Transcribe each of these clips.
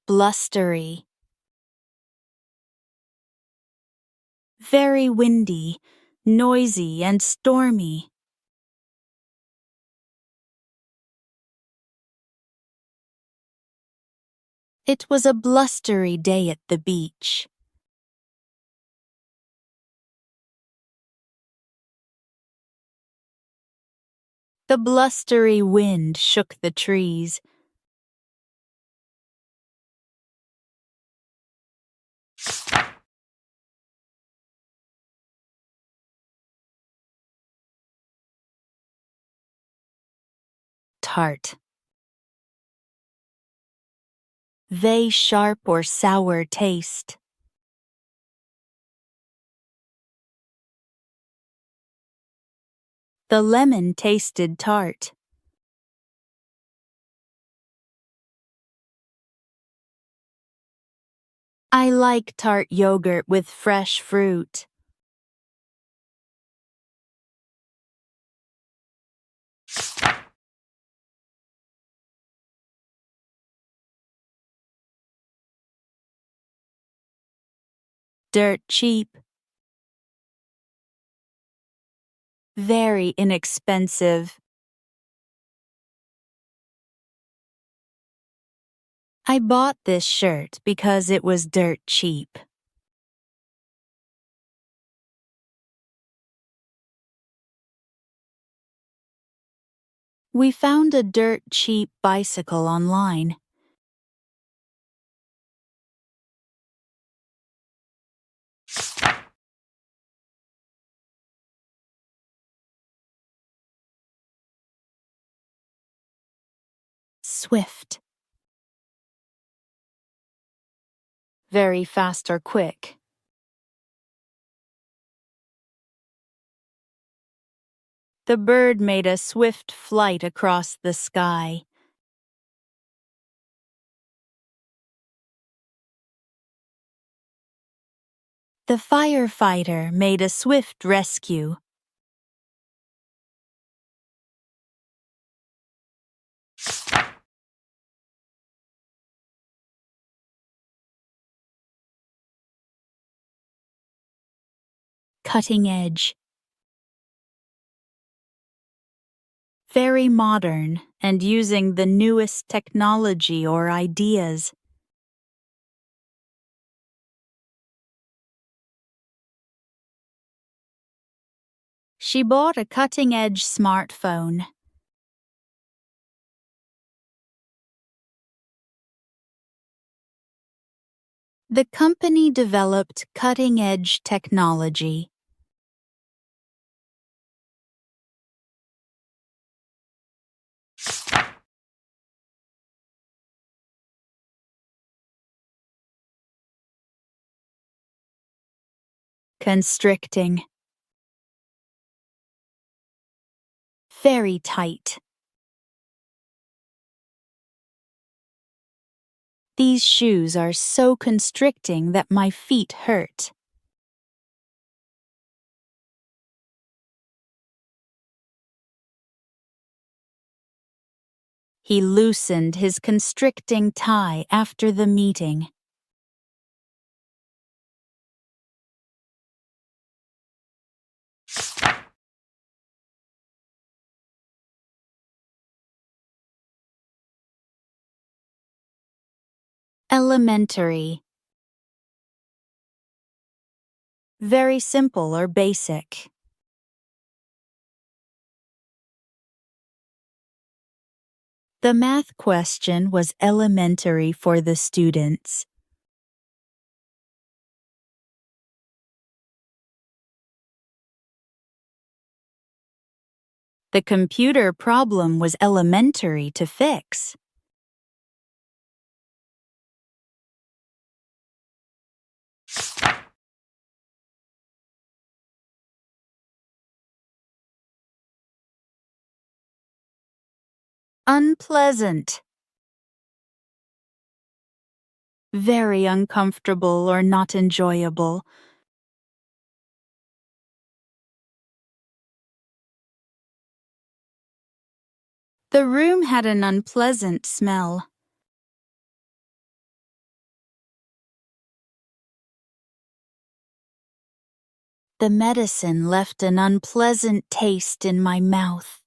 blustery. Very windy, noisy, and stormy. It was a blustery day at the beach. The blustery wind shook the trees. Tart. They sharp or sour taste. The lemon tasted tart. I like tart yogurt with fresh fruit. Dirt cheap. Very inexpensive. I bought this shirt because it was dirt cheap. We found a dirt cheap bicycle online. Swift. Very fast or quick. The bird made a swift flight across the sky. The firefighter made a swift rescue. Cutting edge. Very modern and using the newest technology or ideas. She bought a cutting-edge smartphone. The company developed cutting-edge technology. Constricting. Very tight. These shoes are so constricting that my feet hurt. He loosened his constricting tie after the meeting. Elementary. Very simple or basic. The math question was elementary for the students. The computer problem was elementary to fix. Unpleasant. Very uncomfortable or not enjoyable. The room had an unpleasant smell. The medicine left an unpleasant taste in my mouth.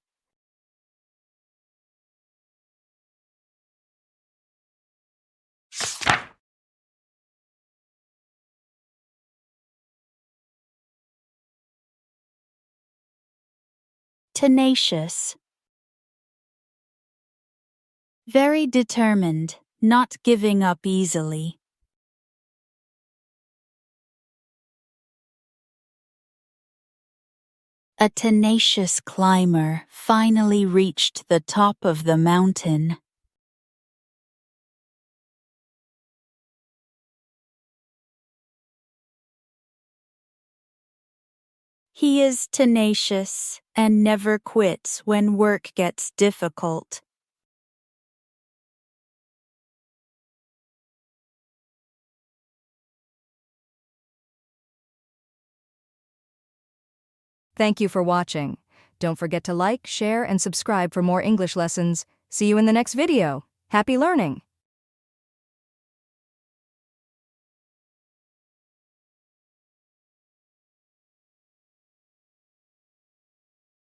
Tenacious. Very determined, not giving up easily. A tenacious climber finally reached the top of the mountain. He is tenacious and never quits when work gets difficult. Thank you for watching. Don't forget to like, share, and subscribe for more English lessons. See you in the next video. Happy learning!